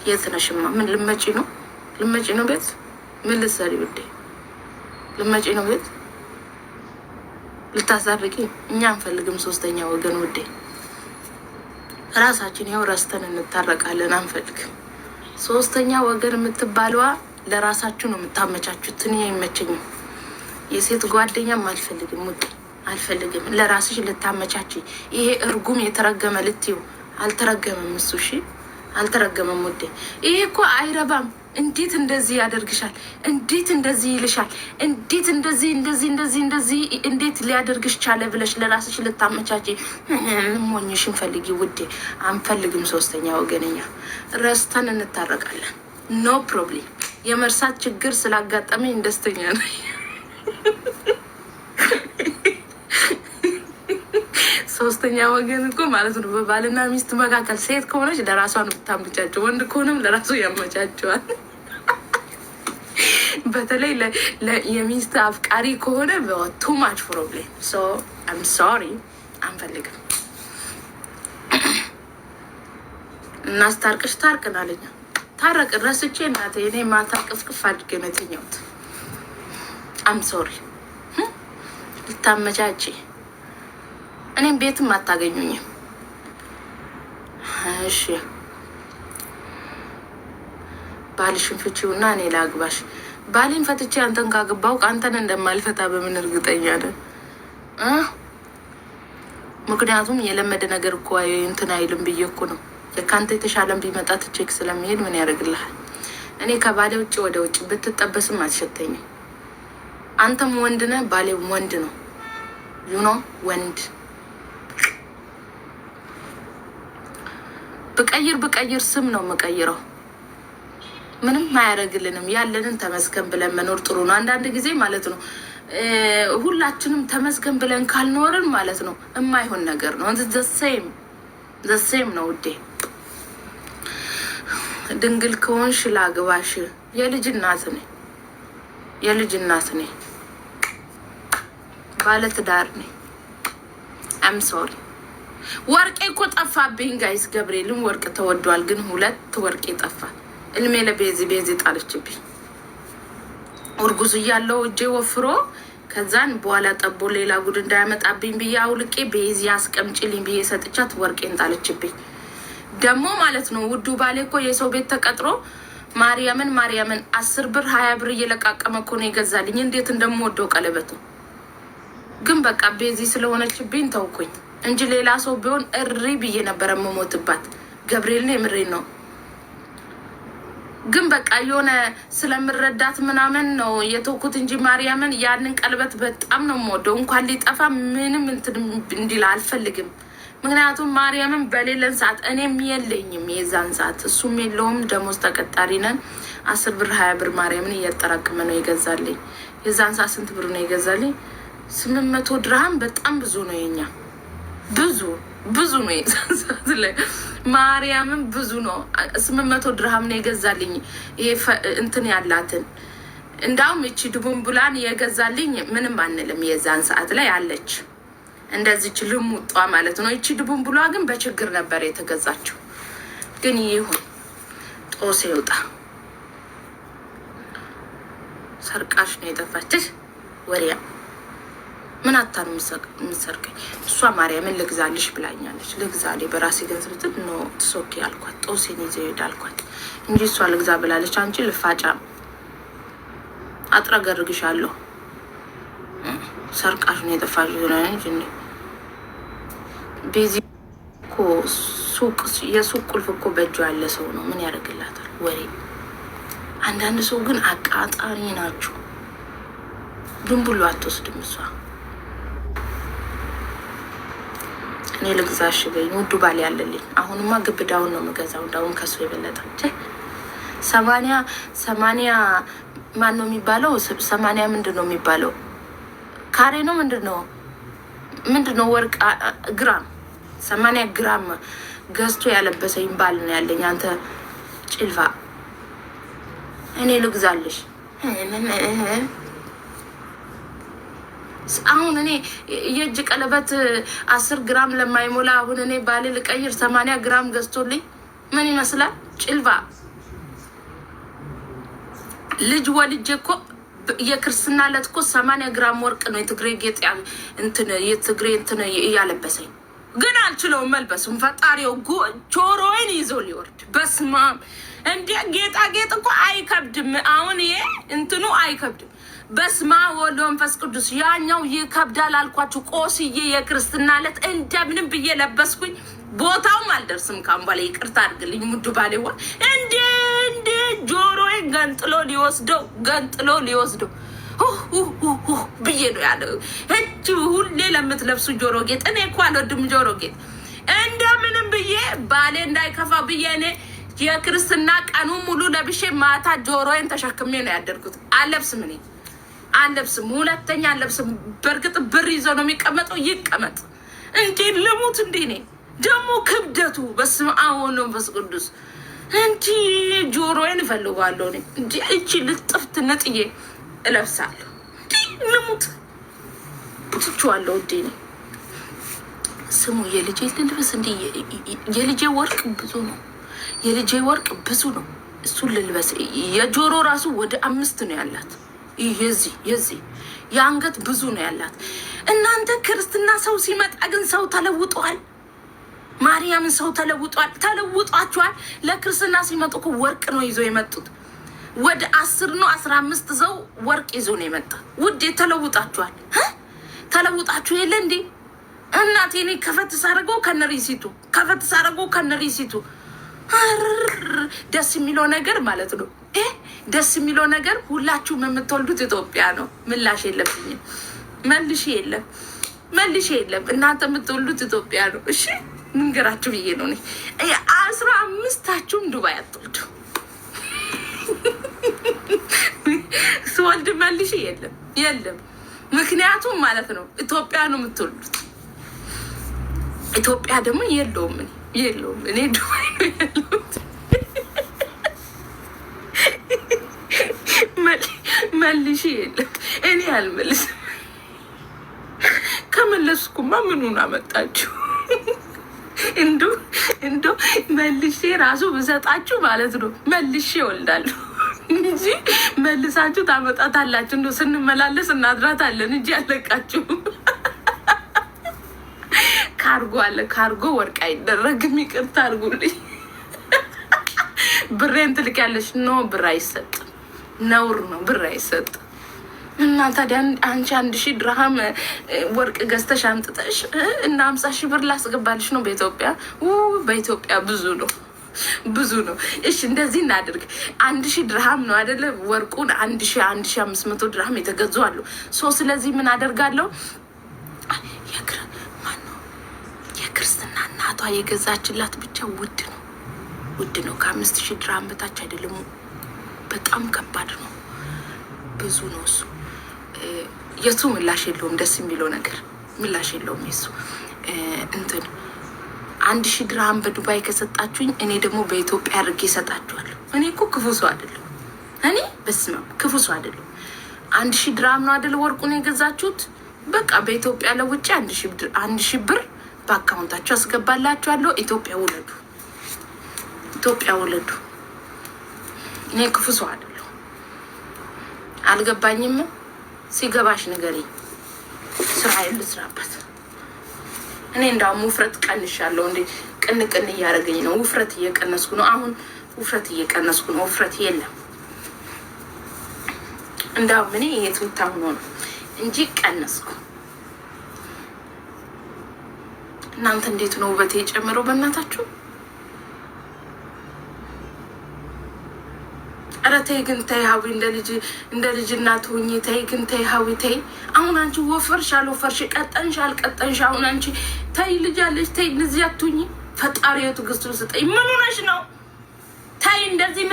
የት ነሽማ? ምን ልመጪ ነው? ልመጪ ነው ቤት? ምን ልትሰሪ ውዴ? ልመጪ ነው ቤት? ልታሳርቂ? እኛ አንፈልግም ሶስተኛ ወገን ውዴ። ራሳችን ያው ረስተን እንታረቃለን። አንፈልግም ሶስተኛ ወገን የምትባለዋ። ለራሳችሁ ነው የምታመቻቹት። እኔ አይመቸኝም። የሴት ጓደኛም አልፈልግም ውዴ፣ አልፈልግም። ለራስሽ ልታመቻች። ይሄ እርጉም የተረገመ ልትዩ አልተረገመም እሱ። እሺ አልተረገመም ውዴ። ይሄ እኮ አይረባም። እንዴት እንደዚህ ያደርግሻል? እንዴት እንደዚህ ይልሻል? እንዴት እንደዚህ እንዴት ሊያደርግሽ ቻለ ብለሽ ለራስሽ ልታመቻች ሞኝሽን ፈልጊ ውዴ። አንፈልግም ሶስተኛ ወገንኛ። ረስተን እንታረቃለን። ኖ ፕሮብሌም። የመርሳት ችግር ስላጋጠመኝ ደስተኛ ነኝ። ሶስተኛ ወገን እኮ ማለት ነው በባልና ሚስት መካከል ሴት ከሆነች ለራሷ ነው ብታመቻቸው፣ ወንድ ከሆነም ለራሱ ያመቻቸዋል። በተለይ የሚስት አፍቃሪ ከሆነ ቱ ማች ፕሮብሌም። ሶ አም ሶሪ፣ አንፈልግም። እናስታርቅሽ ታርቅን አለኛ። ታረቅ ረስቼ እናቴ እኔ ማታ ቅፍቅፍ አድርጌ ነው የተኛሁት። አም ሶሪ። ልታመቻቼ እኔም ቤትም አታገኙኝም። እሺ ባልሽን ፍቺውና እኔ ላግባሽ። ባሌን ፈትቼ አንተን ካገባው አንተን እንደማልፈታ በምን እርግጠኛ ነን? ምክንያቱም የለመደ ነገር እኮ እንትን አይልም ብዬ እኮ ነው። ከአንተ የተሻለን ቢመጣ ትቼክ ስለሚሄድ ምን ያደርግልሃል? እኔ ከባሌ ውጭ ወደ ውጭ ብትጠበስም አትሸተኝም። አንተም ወንድ ነህ፣ ባሌም ወንድ ነው። ዩኖ ወንድ ብቀይር ስም ነው የምቀይረው። ምንም አያደርግልንም። ያለንን ተመስገን ብለን መኖር ጥሩ ነው። አንዳንድ ጊዜ ማለት ነው ሁላችንም ተመስገን ብለን ካልኖርን ማለት ነው የማይሆን ነገር ነው። ዘሴም ነው ውዴ። ድንግል ከሆንሽ ላግባሽ። የልጅ እናት ነኝ። ባለትዳር ነኝ። አም ሶሪ። ወርቄ እኮ ጠፋብኝ ጋይስ። ገብርኤልን ወርቅ ተወዷል፣ ግን 2 ወርቄ ጠፋ። እልሜ ለቤዚ ጣለችብኝ። እርጉዝ እያለሁ እጄ ወፍሮ ከዛን በኋላ ጠቦ ሌላ ጉድ እንዳያመጣብኝ ብዬ አውልቄ ቤዚ አስቀምጪልኝ ብዬ ሰጥቻት ወርቄን ጣለችብኝ። ደግሞ ማለት ነው ውዱ ባሌ እኮ የሰው ቤት ተቀጥሮ ማርያምን 10 ብር 20 ብር እየለቃቀመ እኮ ነው የገዛልኝ። እንዴት እንደምወደው ቀለበቱ። ግን በቃ ቤዚ ስለሆነችብኝ ተውኩኝ እንጂ ሌላ ሰው ቢሆን እሪ ብዬ ነበረ የምሞትባት። ገብርኤልን የምሬን ነው። ግን በቃ የሆነ ስለምረዳት ምናምን ነው የተውኩት እንጂ ማርያምን ያንን ቀለበት በጣም ነው የምወደው። እንኳን ሊጠፋ ምንም እንትን እንዲል አልፈልግም። ምክንያቱም ማርያምን በሌለን ሰዓት እኔም የለኝም የዛን ሰዓት፣ እሱም የለውም። ደሞዝ ተቀጣሪ ነን። 10 ብር 20 ብር ማርያምን እያጠራቀመ ነው የገዛልኝ። የዛን ሰዓት ስንት ብር ነው የገዛልኝ? 800 ድርሃም። በጣም ብዙ ነው። የኛ ብዙ ነው የዛን ሰዓት ላይ ማርያምን ብዙ ነው። 800 ድርሃም ነው የገዛልኝ። ይሄ እንትን ያላትን እንዳውም እቺ ድቡንቡላን የገዛልኝ ምንም አንልም። የዛን ሰዓት ላይ አለች እንደዚች ልሙጧ ማለት ነው። እቺ ድቡንቡሏ ግን በችግር ነበር የተገዛችው። ግን ይሁን ጦስ ይውጣ። ሰርቃሽ ነው የጠፋችሽ። ወሪያ ምን አታን የምሰርቀኝ? እሷ ማርያምን ልግዛልሽ ብላኛለች። ልግዛሌ በራሴ ገንዘብ ትል ነው ትሶኪ አልኳት። ጦሴን ይዘው ሄድ አልኳት እንጂ እሷ ልግዛ ብላለች። አንቺ ልፋጫ አጥረገርግሻለሁ። ሰርቃሽ ነው የጠፋሽ ሆነች እንዴ? ቤዚ እኮ የሱቅ ቁልፍ እኮ በእጇ ያለ ሰው ነው። ምን ያደርግላታል? ወሬ። አንዳንድ ሰው ግን አቃጣሪ ናቸው። ድንቡሉ አትወስድም እሷ። እኔ ልግዛሽ በይኝ ውዱ ባል ያለልኝ። አሁንማ ግብዳውን ነው የምገዛው። እንዳሁን ከሱ የበለጠ 80 ማን ነው የሚባለው? 80 ምንድን ነው የሚባለው? ካሬ ነው ምንድን ነው ወርቅ ግራም 80 ግራም ገዝቶ ያለበሰኝ ባል ነው ያለኝ። አንተ ጭልፋ እኔ ልግዛልሽ። አሁን እኔ የእጅ ቀለበት 10 ግራም ለማይሞላ አሁን እኔ ባሌ ልቀይር 80 ግራም ገዝቶልኝ ምን ይመስላል? ጭልፋ ልጅ ወልጄ እኮ የክርስትና ዕለት እኮ 80 ግራም ወርቅ ነው የትግሬ ጌጥ እንትን የትግሬ እንትን እያለበሰኝ ግን አልችለውም መልበሱም። ፈጣሪው ጆሮዬን ይዞ ሊወርድ በስመ አብ። እንደ ጌጣጌጥ እኮ አይከብድም። አሁን ይሄ እንትኑ አይከብድም። በስመ አብ ወወልድ ወመንፈስ ቅዱስ። ያኛው ይከብዳል አልኳችሁ። ቆስዬ የክርስትና ዕለት እንደምንም ብዬ ለበስኩኝ። ቦታውም አልደርስም። ካም በኋላ ይቅርታ አድርግልኝ ሙዱ ባሌዋ። እንደ ጆሮዬን ገንጥሎ ሊወስደው ብዬ ነው ያለው። እጅ ሁሌ ለምትለብሱ ጆሮ ጌጥ እኔ እኮ አልወድም ጆሮ ጌጥ። እንደምንም ብዬ ባሌ እንዳይከፋ ብዬ እኔ የክርስትና ቀኑ ሙሉ ለብሼ ማታ ጆሮዬን ተሸክሜ ነው ያደርኩት። አለብስም እኔ አለብስም፣ ሁለተኛ አለብስም። በእርግጥ ብር ይዞ ነው የሚቀመጠው፣ ይቀመጥ እንዴ ልሙት እንዴ ኔ ደግሞ ክብደቱ በስመ አብ ወወልድ ወመንፈስ ቅዱስ። እንጂ ጆሮዬን እፈልጋለሁ እኔ እንጂ እቺ ልጥፍት ነጥዬ እለብሳለሁ። ልሙት ትችዋለሁ እንዴ ኔ ስሙ የልጄ ልልበስ እንዴ? የልጄ ወርቅ ብዙ ነው። የልጄ ወርቅ ብዙ ነው። እሱን ልልበስ። የጆሮ ራሱ ወደ 5 ነው ያላት። የዚህ የአንገት ብዙ ነው ያላት። እናንተ ክርስትና ሰው ሲመጣ ግን ሰው ተለውጧል። ማርያምን ሰው ተለውጧቸዋል። ለክርስትና ሲመጡ እኮ ወርቅ ነው ይዞ የመጡት። ወደ 10 ነው 15 ሰው ወርቅ ይዞ ነው የመጣ። ውዴ ተለውጣችኋል። ተለውጣችሁ የለ እንዴ? እናቴ እኔ ከፈት ሳረገው ከነሪሲቱ ደስ የሚለው ነገር ማለት ነው። ደስ የሚለው ነገር ሁላችሁም የምትወልዱት ኢትዮጵያ ነው። ምላሽ የለብኝም። መልሽ የለም። እናንተ የምትወልዱት ኢትዮጵያ ነው። እሺ ምንገራችሁ ብዬ ነው። 15ታችሁም ዱባይ አትወልዱ። ስወልድ መልሽ የለም። ምክንያቱም ማለት ነው ኢትዮጵያ ነው የምትወልዱት። ኢትዮጵያ ደግሞ የለውም። እኔ ዱባይ ነው ያለሁት። መልሽ የለም። እኔ አልመልስም። ከመለስኩማ ምኑን አመጣችሁ? እንዶ መልሼ ራሱ ብሰጣችሁ ማለት ነው መልሼ እወልዳለሁ እንጂ መልሳችሁ ታመጣታላችሁ። እንዶ ስንመላለስ እናድራታለን እንጂ አለቃችሁም። ካርጎ አለ። ካርጎ ወርቅ አይደረግም። ይቅርታ አድርጉልኝ። ብሬን ትልኪያለሽ? ኖ ብር አይሰጥም። ነውር ነው። ብር አይሰጥም። እና ታዲያ አንቺ 1000 ድርሃም ወርቅ ገዝተሽ አምጥተሽ እና 50,000 ብር ላስገባልሽ ነው በኢትዮጵያ ብዙ ነው። እሺ እንደዚህ እናድርግ። 1000 ድርሃም ነው አይደለ? ወርቁን 1500 ድርሃም የተገዙ አሉ። ስለዚህ ምን አደርጋለሁ? የክርስትና እናቷ የገዛችላት ብቻ ውድ ነው። ከ5000 ድርሃም በታች አይደለም። በጣም ከባድ ነው። ብዙ ነው እሱ። የሱ ምላሽ የለውም። ደስ የሚለው ነገር ምላሽ የለውም። የሱ እንትን 1000 ድርሃም በዱባይ ከሰጣችሁኝ እኔ ደግሞ በኢትዮጵያ አድርጌ እሰጣችኋለሁ። እኔ እኮ ክፉ ሰው አይደለም። እኔ በስመ አብ ክፉ ሰው አይደለም። 1000 ድርሃም ነው አይደል ወርቁን የገዛችሁት? በቃ በኢትዮጵያ ለውጭ 1000 ብር በአካውንታችሁ አስገባላችኋለሁ። ኢትዮጵያ ውለዱ። እኔ ክፉ ሰው አይደለም። አልገባኝም። ሲገባሽ ንገሪኝ። ስራዬን ልስራበት። እኔ እንዳውም ውፍረት ቀንሻለሁ። እንዴ ቅን እያደረገኝ ነው። ውፍረት እየቀነስኩ ነው። አሁን ውፍረት የለም። እንዳውም እኔ የትውታ ሆኖ ነው እንጂ ቀነስኩ። እናንተ እንዴት ነው ውበቴ የጨመረው? በእናታችሁ ኧረ ተይ ግን ተይ ሀዊ፣ እንደ ልጅ እናት ሁኚ። ተይ ግን ተይ ሀዊ ተይ። አሁን አንቺ ወፈርሽ አልወፈርሽ፣ ቀጠንሽ አልቀጠንሽ፣ አሁን አንቺ ተይ ልጅ አለሽ። ተይ እንደዚህ አትሁኚ። ፈጣሪ ትዕግስቱን ስጠኝ። ምን ሆነሽ ነው? ተይ እንደዚህ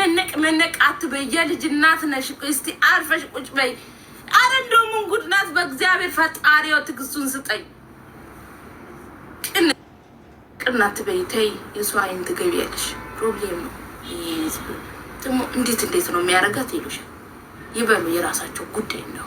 መነቅ አትበይ። የልጅ እናት ነሽ። እስቲ አርፈሽ ቁጭ በይ። አረ እንደው ምን ጉድ ናት! በእግዚአብሔር ፈጣሪ ትዕግስቱን ስጠኝ። ቅን አትበይ። ተይ የሰው አይን ትገቢያለሽ። ፕሮብሌም ነው ደግሞ እንዴት ነው የሚያረጋት ይሉሻል። ይበሉ፣ የራሳቸው ጉዳይ ነው።